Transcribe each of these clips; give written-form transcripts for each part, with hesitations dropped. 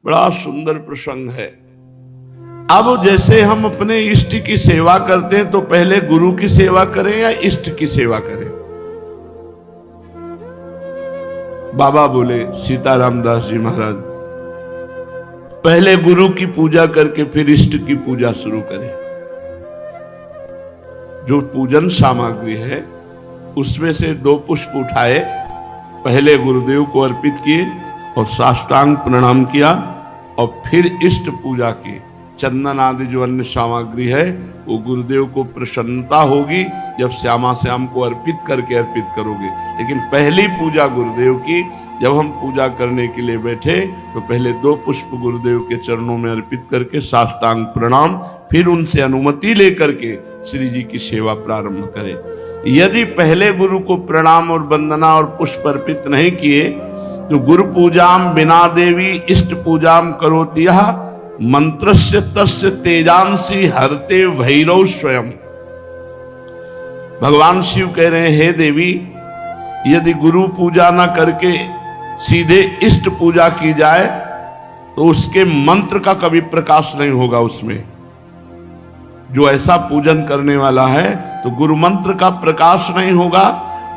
बड़ा सुंदर प्रसंग है। अब जैसे हम अपने इष्ट की सेवा करते हैं तो पहले गुरु की सेवा करें या इष्ट की सेवा करें? बाबा बोले, सीताराम दास जी महाराज, पहले गुरु की पूजा करके फिर इष्ट की पूजा शुरू करें। जो पूजन सामग्री है उसमें से 2 पुष्प उठाए, पहले गुरुदेव को अर्पित किए और साष्टांग प्रणाम किया और फिर इष्ट पूजा की। चंदन आदि जो अन्य सामग्री है वो गुरुदेव को प्रसन्नता होगी जब श्यामा श्याम को अर्पित करोगे। लेकिन पहली पूजा गुरुदेव की, जब हम पूजा करने के लिए बैठे तो पहले 2 पुष्प गुरुदेव के चरणों में अर्पित करके साष्टांग प्रणाम, फिर उनसे अनुमति लेकर के श्री जी की सेवा प्रारंभ करें। यदि पहले गुरु को प्रणाम और वंदना और पुष्प अर्पित नहीं किए तो गुरु पूजाम बिना देवी इष्ट पूजाम करोति यः मंत्रस्य तस्य तेजांसी हरते भैरव स्वयं। भगवान शिव कह रहे हैं, हे देवी, यदि गुरु पूजा न करके सीधे इष्ट पूजा की जाए तो उसके मंत्र का कभी प्रकाश नहीं होगा। उसमें जो ऐसा पूजन करने वाला है तो गुरु मंत्र का प्रकाश नहीं होगा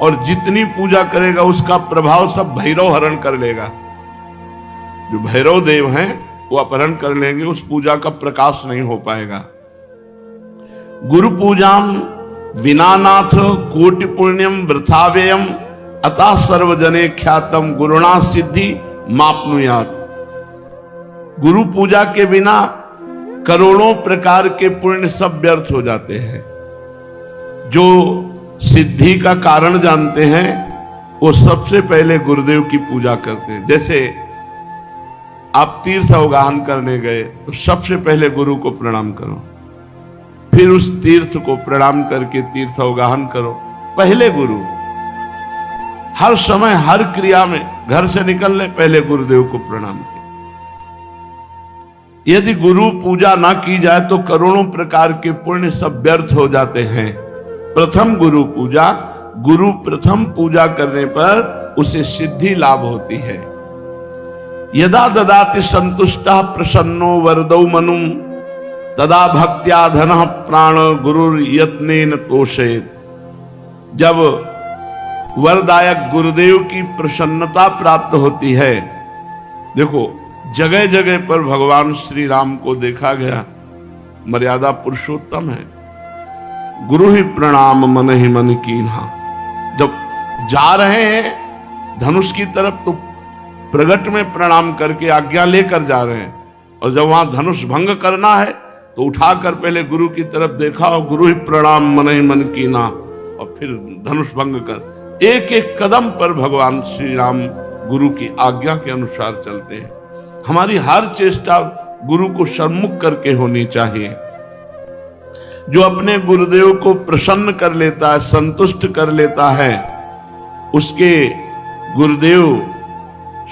और जितनी पूजा करेगा उसका प्रभाव सब भैरव हरण कर लेगा। जो भैरव देव हैं वो अपहरण कर लेंगे, उस पूजा का प्रकाश नहीं हो पाएगा। गुरु पूजाम विनानाथ कोटि पुण्यम वृथाव्ययम अतः सर्वजने ख्यातम गुरुणा सिद्धि मापनुयात। गुरु पूजा के बिना करोड़ों प्रकार के पुण्य सब व्यर्थ हो जाते हैं। जो सिद्धि का कारण जानते हैं वो सबसे पहले गुरुदेव की पूजा करते हैं। जैसे आप तीर्थ अवगाहन करने गए तो सबसे पहले गुरु को प्रणाम करो, फिर उस तीर्थ को प्रणाम करके तीर्थ अवगाहन करो। पहले गुरु, हर समय हर क्रिया में, घर से निकलने पहले गुरुदेव को प्रणाम किया। यदि गुरु पूजा ना की जाए तो करोड़ों प्रकार के पुण्य सब व्यर्थ हो जाते हैं। प्रथम गुरु पूजा, गुरु प्रथम पूजा करने पर उसे सिद्धि लाभ होती है। यदा ददाति संतुष्टः प्रसन्नो वरदौ मनुम तदा भक्त्या धनः प्राण गुरुर यत्नेन तोषेत। जब वरदायक गुरुदेव की प्रसन्नता प्राप्त होती है, देखो जगह जगह पर भगवान श्री राम को देखा गया, मर्यादा पुरुषोत्तम है। गुरु ही प्रणाम मन ही मन कीन्हा। जब जा रहे हैं धनुष की तरफ तो प्रगट में प्रणाम करके आज्ञा लेकर जा रहे हैं, और जब वहां धनुष भंग करना है तो उठाकर पहले गुरु की तरफ देखा और गुरु ही प्रणाम मन ही मन कीन्हा, और फिर धनुष भंग कर एक एक कदम पर भगवान श्री राम गुरु की आज्ञा के अनुसार चलते हैं। हमारी हर चेष्टा गुरु को सम्मुख करके होनी चाहिए। जो अपने गुरुदेव को प्रसन्न कर लेता है, संतुष्ट कर लेता है, उसके गुरुदेव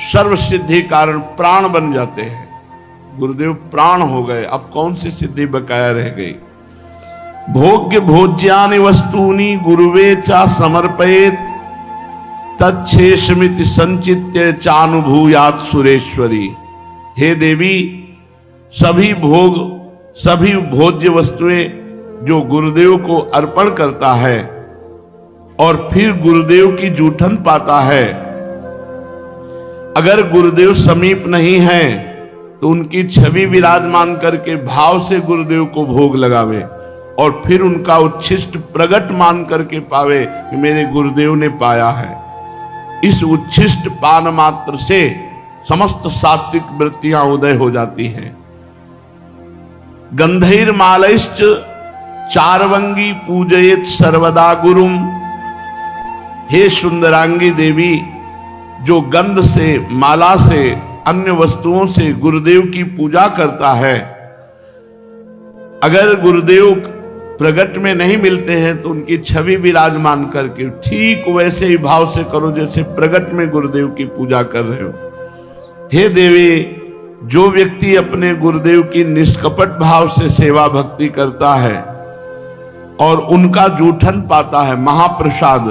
सर्व सिद्धि कारण प्राण बन जाते हैं। गुरुदेव प्राण हो गए, अब कौन सी सिद्धि बकाया रह गई। भोग्य भोज्यानि वस्तूनि गुरुवे चा समर्पयेत तच्छेषमिति संचित्य चानुभूयात सुरेश्वरी। हे देवी, सभी भोग, सभी भोज्य वस्तुएं जो गुरुदेव को अर्पण करता है और फिर गुरुदेव की जूठन पाता है, अगर गुरुदेव समीप नहीं है तो उनकी छवि विराजमान करके भाव से गुरुदेव को भोग लगावे और फिर उनका उच्छिष्ट प्रगट मान करके पावे कि मेरे गुरुदेव ने पाया है। इस उच्छिष्ट पान मात्र से समस्त सात्विक वृत्तियां उदय हो जाती हैं। गंधैर मालैश्च चारवंगी पूजयेत सर्वदा गुरुम। हे सुंदरांगी देवी, जो गंध से, माला से, अन्य वस्तुओं से गुरुदेव की पूजा करता है, अगर गुरुदेव प्रगट में नहीं मिलते हैं तो उनकी छवि विराजमान करके ठीक वैसे ही भाव से करो जैसे प्रगट में गुरुदेव की पूजा कर रहे हो। हे देवी, जो व्यक्ति अपने गुरुदेव की निष्कपट भाव से सेवा भक्ति करता है और उनका जूठन पाता है, महाप्रसाद,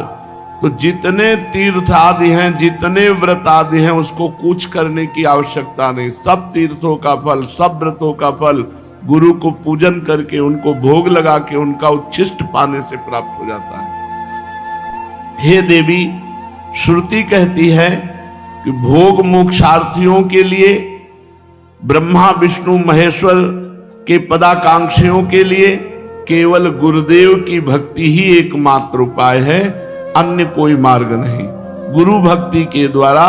तो जितने तीर्थ आदि हैं, जितने व्रत आदि हैं, उसको कुछ करने की आवश्यकता नहीं। सब तीर्थों का फल, सब व्रतों का फल गुरु को पूजन करके, उनको भोग लगा के, उनका उच्छिष्ट पाने से प्राप्त हो जाता है। हे देवी, श्रुति कहती है कि भोग मोक्षार्थियों के लिए, ब्रह्मा विष्णु महेश्वर के पदाकांक्षियों के लिए केवल गुरुदेव की भक्ति ही एकमात्र उपाय है, अन्य कोई मार्ग नहीं। गुरु भक्ति के द्वारा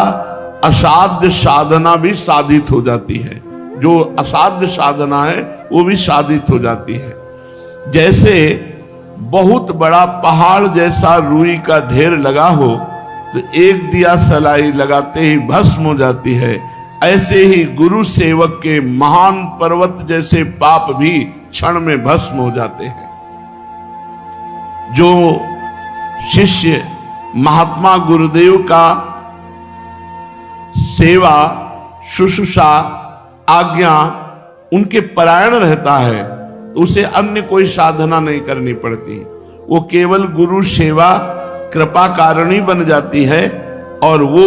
असाध्य साधना भी साधित हो जाती है। जो असाध्य साधना है वो भी साधित हो जाती है। जैसे बहुत बड़ा पहाड़ जैसा रुई का ढेर लगा हो तो एक दिया सलाई लगाते ही भस्म हो जाती है, ऐसे ही गुरु सेवक के महान पर्वत जैसे पाप भी क्षण में भस्म हो जाते हैं। जो शिष्य महात्मा गुरुदेव का सेवा, शुश्रूषा, आज्ञा उनके परायण रहता है तो उसे अन्य कोई साधना नहीं करनी पड़ती। वो केवल गुरु सेवा कृपा कारणी बन जाती है और वो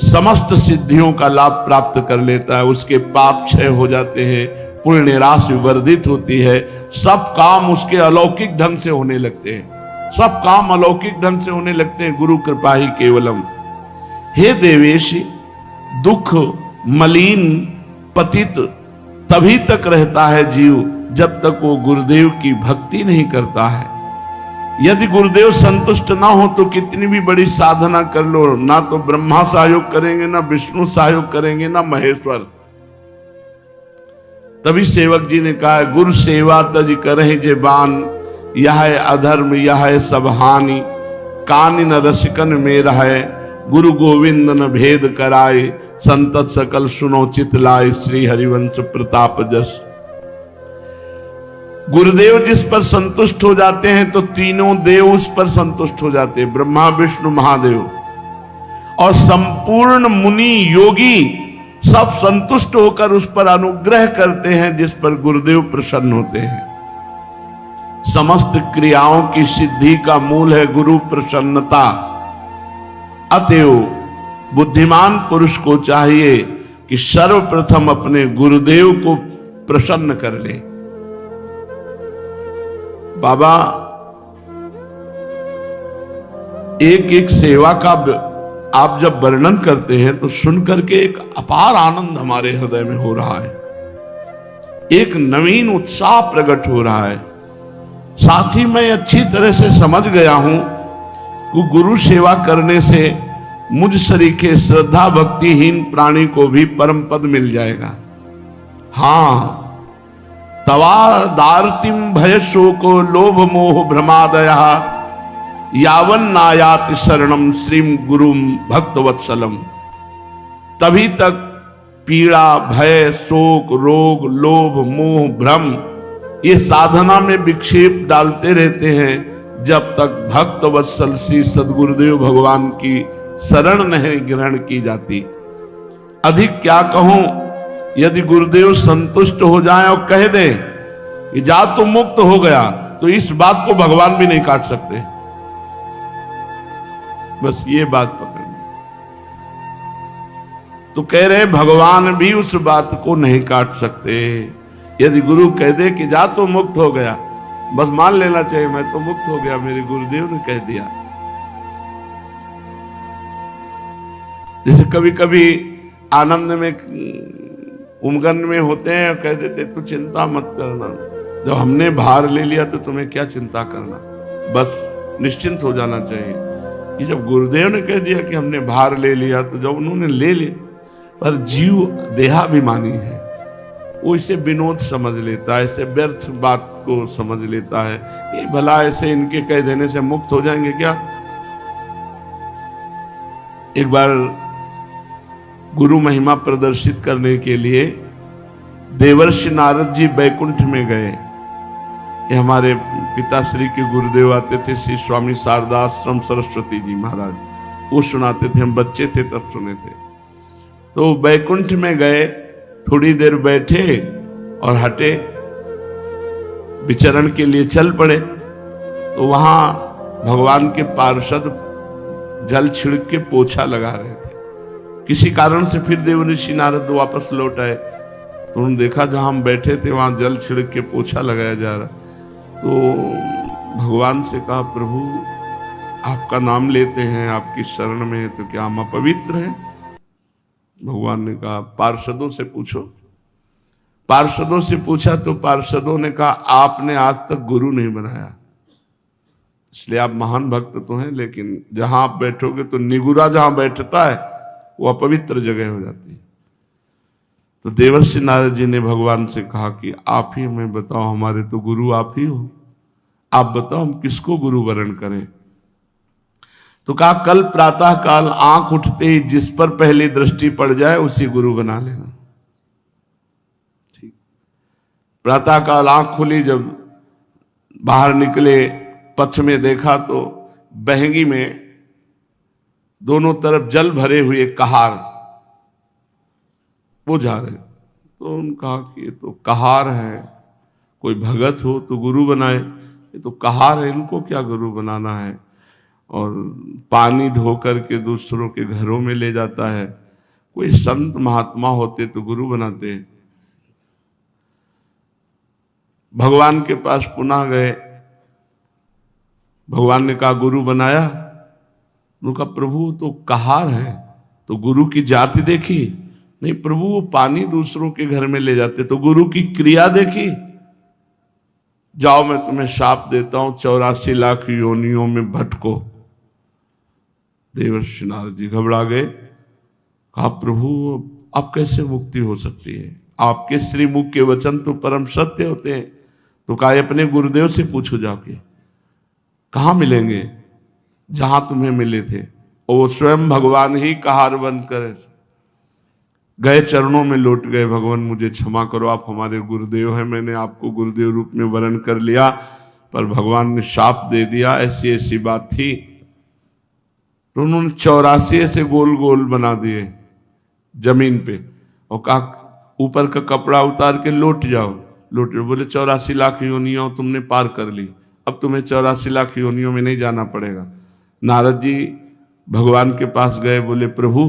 समस्त सिद्धियों का लाभ प्राप्त कर लेता है। उसके पाप क्षय हो जाते हैं, पुण्य राशि वर्धित होती है, सब काम उसके अलौकिक ढंग से होने लगते हैं। सब काम अलौकिक ढंग से होने लगते हैं, गुरु कृपा ही केवलम। हे देवेश, दुख मलिन पतित तभी तक रहता है जीव जब तक वो गुरुदेव की भक्ति नहीं करता है। यदि गुरुदेव संतुष्ट ना हो तो कितनी भी बड़ी साधना कर लो, ना तो ब्रह्मा सहयोग करेंगे, ना विष्णु सहयोग करेंगे, ना महेश्वर। तभी सेवक जी ने कहा, गुरु सेवा तज करहि जे बान, यह है अधर्म यह है सब हानि, कानि न रसिकन में रहे, गुरु गोविंद न भेद कराए, संतत सकल सुनो चित लाए, श्री हरिवंश प्रताप जस। गुरुदेव जिस पर संतुष्ट हो जाते हैं तो तीनों देव उस पर संतुष्ट हो जाते हैं, ब्रह्मा विष्णु महादेव, और संपूर्ण मुनि योगी सब संतुष्ट होकर उस पर अनुग्रह करते हैं जिस पर गुरुदेव प्रसन्न होते हैं। समस्त क्रियाओं की सिद्धि का मूल है गुरु प्रसन्नता। अतएव बुद्धिमान पुरुष को चाहिए कि सर्वप्रथम अपने गुरुदेव को प्रसन्न कर ले। बाबा एक एक सेवा का आप जब वर्णन करते हैं तो सुनकर के एक अपार आनंद हमारे हृदय में हो रहा है, एक नवीन उत्साह प्रकट हो रहा है। साथ ही मैं अच्छी तरह से समझ गया हूं कि गुरु सेवा करने से मुझ सरीखे श्रद्धा भक्तिहीन प्राणी को भी परम पद मिल जाएगा। हाँ, तवा दार्तिम भय शोको लोभ मोह भ्रमादया, यावन नायाति शरणम श्रीम गुरुम भक्तवत्सलम। तभी तक पीड़ा, भय, शोक, रोग, लोभ, मोह, भ्रम ये साधना में विक्षेप डालते रहते हैं जब तक भक्तवत्सल श्री सद्गुरुदेव भगवान की शरण नहीं ग्रहण की जाती। अधिक क्या कहूं, यदि गुरुदेव संतुष्ट हो जाएं और कह दें कि जा तो मुक्त हो गया, तो इस बात को भगवान भी नहीं काट सकते। बस ये बात पकड़नी। तो कह रहे भगवान भी उस बात को नहीं काट सकते। यदि गुरु कह दे कि जा तो मुक्त हो गया, बस मान लेना चाहिए मैं तो मुक्त हो गया, मेरे गुरुदेव ने कह दिया। जैसे कभी कभी आनंद में उमगन में होते हैं और कह देते तू चिंता मत करना, जब हमने भार ले लिया तो तुम्हें क्या चिंता करना, बस निश्चिंत हो जाना चाहिए। कि जब गुरुदेव ने कह दिया कि हमने भार ले लिया तो जब उन्होंने ले लिया, पर जीव देहाभिमानी है, वो इसे विनोद समझ लेता है, इसे व्यर्थ बात को समझ लेता है। ये भला ऐसे इनके कह देने से मुक्त हो जाएंगे क्या। एक बार गुरु महिमा प्रदर्शित करने के लिए देवर्षि नारद जी बैकुंठ में गए। ये हमारे पिताश्री के गुरुदेव आते थे, श्री स्वामी शारदाश्रम सरस्वती जी महाराज, वो सुनाते थे, हम बच्चे थे तब सुने थे। तो बैकुंठ में गए, थोड़ी देर बैठे और हटे, विचरण के लिए चल पड़े। तो वहां भगवान के पार्षद जल छिड़क के पोछा लगा रहे थे। किसी कारण से फिर देव ऋषि नारद वापस लौट आए, तो उन्होंने देखा जहां हम बैठे थे वहां जल छिड़क के पोछा लगाया जा रहा। तो भगवान से कहा, प्रभु आपका नाम लेते हैं, आपकी शरण में है, तो क्या हम अपवित्र हैं? भगवान ने कहा, पार्षदों से पूछो। पार्षदों से पूछा तो पार्षदों ने कहा, आपने आज तक गुरु नहीं बनाया, इसलिए आप महान भक्त तो हैं, लेकिन जहां आप बैठोगे तो निगुरा जहां बैठता है वो अपवित्र जगह हो जाती है। तो देवर्षि नारद जी ने भगवान से कहा कि आप ही हमें बताओ, हमारे तो गुरु आप ही हो, आप बताओ हम किसको गुरु वरण करें। तो कहा, कल प्रातः काल आंख उठते ही जिस पर पहली दृष्टि पड़ जाए उसी गुरु बना लेना। ठीक। प्रातः काल आंख खुली, जब बाहर निकले, पथ में देखा तो बहंगी में दोनों तरफ जल भरे हुए कहार वो जा रहे। तो उन्होंने कहा कि ये तो कहार है, कोई भगत हो तो गुरु बनाए, ये तो कहार है, इनको क्या गुरु बनाना है। और पानी ढो करके दूसरों के घरों में ले जाता है, कोई संत महात्मा होते तो गुरु बनाते हैं। भगवान के पास पुनः गए, भगवान ने कहा, गुरु बनाया? उनका, प्रभु तो कहार है, तो गुरु की जाति देखी? नहीं प्रभु, वो पानी दूसरों के घर में ले जाते, तो गुरु की क्रिया देखी? जाओ मैं तुम्हें शाप देता हूं, 84 लाख योनियों में भटको। देवर्षि नारद जी घबरा गए, कहा, प्रभु अब कैसे मुक्ति हो सकती है? आपके श्रीमुख के वचन तो परम सत्य होते हैं। तो कहा, अपने गुरुदेव से पूछो जाके, कहाँ मिलेंगे? जहां तुम्हें मिले थे। और वो स्वयं भगवान ही कहार बनकर गए, चरणों में लौट गए, भगवान मुझे क्षमा करो, आप हमारे गुरुदेव हैं, मैंने आपको गुरुदेव रूप में वरण कर लिया, पर भगवान ने शाप दे दिया, ऐसी ऐसी बात थी। तो उन्होंने 84 ऐसे गोल गोल बना दिए जमीन पे, और कहा ऊपर का कपड़ा उतार के लौट जाओ। बोले 84 लाख योनियों तुमने पार कर ली, अब तुम्हें 84 लाख योनियों में नहीं जाना पड़ेगा। नारद जी भगवान के पास गए, बोले, प्रभु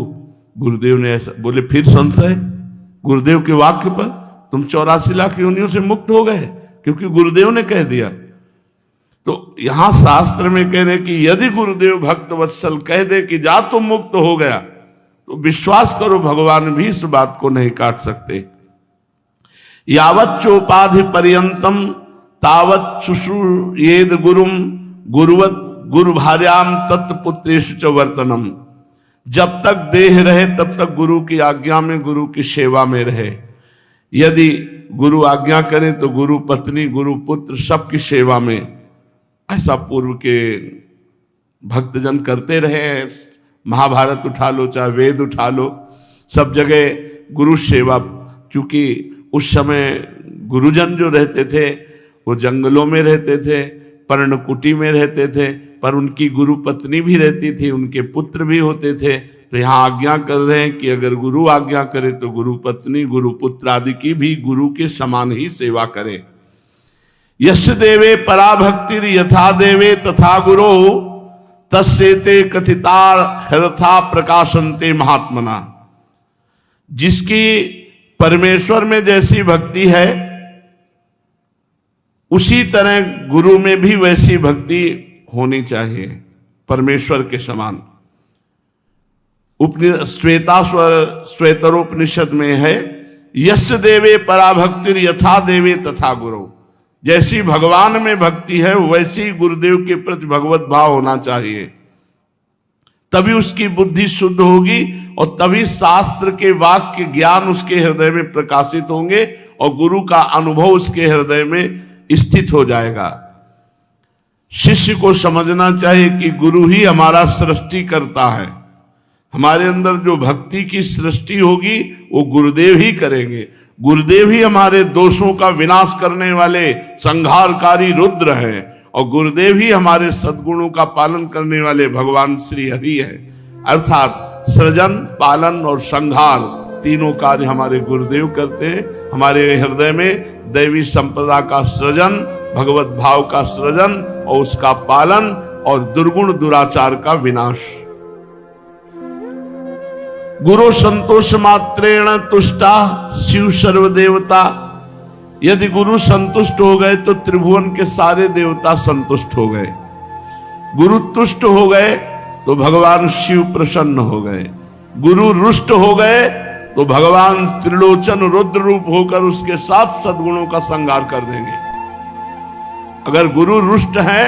गुरुदेव ने ऐसा बोले, फिर संशय गुरुदेव के वाक्य पर? तुम 84 लाख योनियों से मुक्त हो गए क्योंकि गुरुदेव ने कह दिया। तो यहां शास्त्र में कह रहे कि यदि गुरुदेव भक्त वत्सल कह दे कि जा तुम मुक्त हो गया, तो विश्वास करो भगवान भी इस बात को नहीं काट सकते। यावत् चोपाधि पर्यंतम तावत् शुश्रूयेद गुरुम गुरुवत गुरु भार्याम तत्पुत्रेषु च वर्तनम। जब तक देह रहे तब तक गुरु की आज्ञा में, गुरु की सेवा में रहे। यदि गुरु आज्ञा करे तो गुरु पत्नी, गुरु पुत्र सबकी सेवा में। ऐसा पूर्व के भक्तजन करते रहे हैं। महाभारत उठा लो, चाहे वेद उठा लो, सब जगह गुरु सेवा। क्योंकि उस समय गुरुजन जो रहते थे वो जंगलों में रहते थे, पर्णकुटी में रहते थे, पर उनकी गुरु पत्नी भी रहती थी, उनके पुत्र भी होते थे। तो यहाँ आज्ञा कर रहे हैं कि अगर गुरु आज्ञा करे तो गुरु पत्नी, गुरु पुत्र आदि की भी गुरु के समान ही सेवा करे। यश देवे पराभक्तिर यथा देवे तथा गुरो तस्सेते कथिता हरथा प्रकाशन्ते महात्मना। जिसकी परमेश्वर में जैसी भक्ति है उसी तरह गुरु में भी वैसी भक्ति होनी चाहिए, परमेश्वर के समान। श्वेतरोपनिषद में है, यश देवे पराभक्तिर यथा देवे तथा गुरु। जैसी भगवान में भक्ति है वैसी गुरुदेव के प्रति भगवत भाव होना चाहिए, तभी उसकी बुद्धि शुद्ध होगी और तभी शास्त्र के वाक्य ज्ञान उसके हृदय में प्रकाशित होंगे और गुरु का अनुभव उसके हृदय में स्थित हो जाएगा। शिष्य को समझना चाहिए कि गुरु ही हमारा सृष्टि करता है। हमारे अंदर जो भक्ति की सृष्टि होगी वो गुरुदेव ही करेंगे। गुरुदेव ही हमारे दोषों का विनाश करने वाले संहारकारी रुद्र है और गुरुदेव ही हमारे सद्गुणों का पालन करने वाले भगवान श्री हरि है। अर्थात सृजन, पालन और संहार तीनों कार्य हमारे गुरुदेव करते हैं। हमारे हृदय में दैवी संपदा का सृजन, भगवत भाव का सृजन और उसका पालन और दुर्गुण दुराचार का विनाश। गुरु संतोष मात्रेण तुष्टा शिव सर्वदेवता। यदि गुरु संतुष्ट हो गए तो त्रिभुवन के सारे देवता संतुष्ट हो गए। गुरु तुष्ट हो गए तो भगवान शिव प्रसन्न हो गए। गुरु रुष्ट हो गए तो भगवान त्रिलोचन रुद्र रूप होकर उसके साथ सद्गुणों का संहार कर देंगे। अगर गुरु रुष्ट है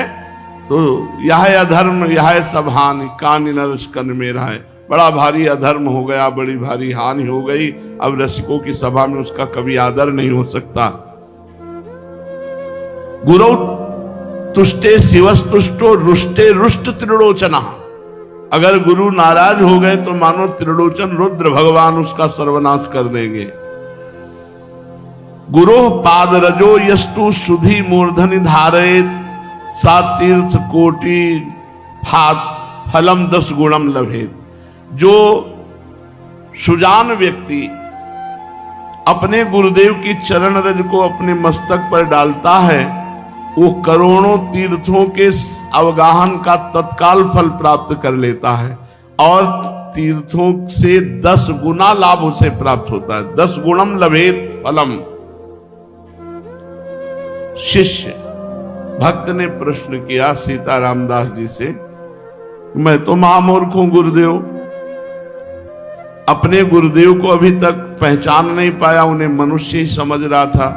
तो यह अधर्म यह सब हानि कानि नरस कन मेरा है। बड़ा भारी अधर्म हो गया, बड़ी भारी हानि हो गई। अब रसिकों की सभा में उसका कभी आदर नहीं हो सकता। गुरु तुष्टे शिवस्तुष्टो रुष्टे रुष्ट त्रिलोचना। अगर गुरु नाराज हो गए तो मानो त्रिलोचन रुद्र भगवान उसका सर्वनाश कर देंगे। गुरु पाद रजो यस्तु सुधि मूर्धनि धारयेत सा तीर्थ कोटि फलम 10 गुणम लभेत। जो सुजान व्यक्ति अपने गुरुदेव की चरण रज को अपने मस्तक पर डालता है वो करोड़ों तीर्थों के अवगाहन का तत्काल फल प्राप्त कर लेता है और तीर्थों से 10 गुना लाभ उसे प्राप्त होता है। 10 गुणम लभेत फलम। शिष्य भक्त ने प्रश्न किया सीता रामदास जी से, मैं तो महामूर्ख हूं गुरुदेव, अपने गुरुदेव को अभी तक पहचान नहीं पाया, उन्हें मनुष्य ही समझ रहा था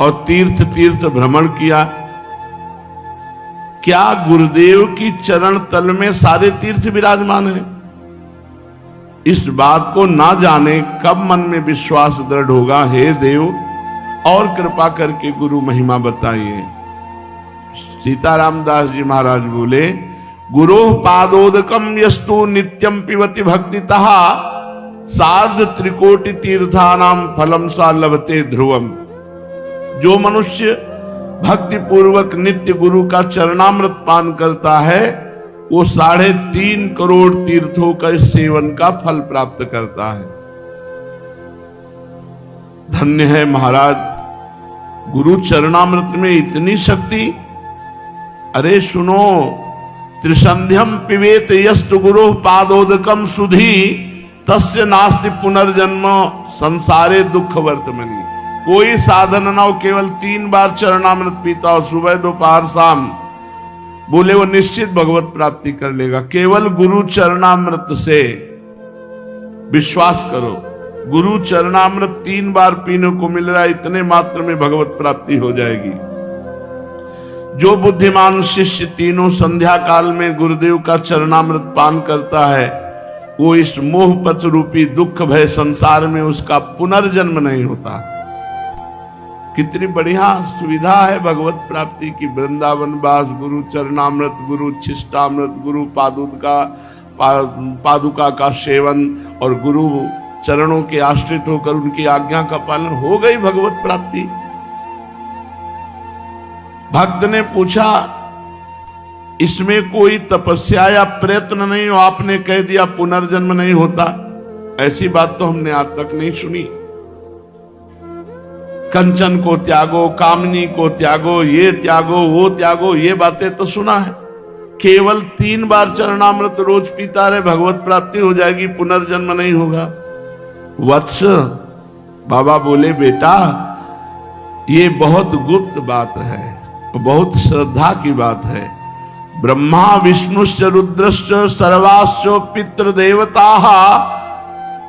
और तीर्थ तीर्थ भ्रमण किया। क्या गुरुदेव की चरण तल में सारे तीर्थ विराजमान हैं? इस बात को ना जाने कब मन में विश्वास दृढ़ होगा। हे देव और कृपा करके गुरु महिमा बताइए। सीताराम दास जी महाराज बोले, गुरो पादोदकम यस्तु नित्यम पिबति भक्तितः सार्ध त्रिकोटि तीर्थानाम फलम सा लभते ध्रुवम। जो मनुष्य भक्ति पूर्वक नित्य गुरु का चरणामृत पान करता है वो 3.5 करोड़ तीर्थों का सेवन का फल प्राप्त करता है। धन्य है महाराज, गुरु चरणामृत में इतनी शक्ति। अरे सुनो, त्रिसंध्यम पिबेत यस्तु गुरु पादोदकम सुधि तस्य नास्ति पुनर्जन्म संसारे दुख वर्तमनि। कोई साधन ना हो, केवल 3 बार चरणामृत पीता हो, सुबह दोपहर शाम, बोले वो निश्चित भगवत प्राप्ति कर लेगा। केवल गुरु चरणामृत से विश्वास करो, गुरु चरणामृत 3 बार पीने को मिल रहा है, इतने मात्र में भगवत प्राप्ति हो जाएगी। जो बुद्धिमान शिष्य तीनों संध्या काल में गुरुदेव का चरणामृत पान करता है वो इस मोह पथ रूपी दुख भय संसार में उसका पुनर्जन्म नहीं होता। कितनी बढ़िया सुविधा है भगवत प्राप्ति की। वृंदावन वास, गुरु चरणामृत, गुरु छिष्टामृत, गुरु पादुका का सेवन और गुरु चरणों के आश्रित होकर उनकी आज्ञा का पालन, हो गई भगवत प्राप्ति। भक्त ने पूछा, इसमें कोई तपस्या या प्रयत्न नहीं हो, आपने कह दिया पुनर्जन्म नहीं होता। ऐसी बात तो हमने आज तक नहीं सुनी। कंचन को त्यागो, कामनी को त्यागो, ये त्यागो वो त्यागो, ये बातें तो सुना है। केवल 3 बार चरणामृत रोज पीता रहे, भगवत प्राप्ति हो जाएगी, पुनर्जन्म नहीं होगा। वत्स, बाबा बोले बेटा ये बहुत गुप्त बात है, बहुत श्रद्धा की बात है। ब्रह्मा विष्णुश्च रुद्रश्च सर्वाश्च पितृदेवताः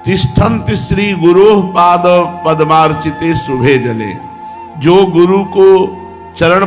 तिष्ठन्ति श्री गुरु पाद पद्मार्चिते शुभे जले। जो गुरु को चरण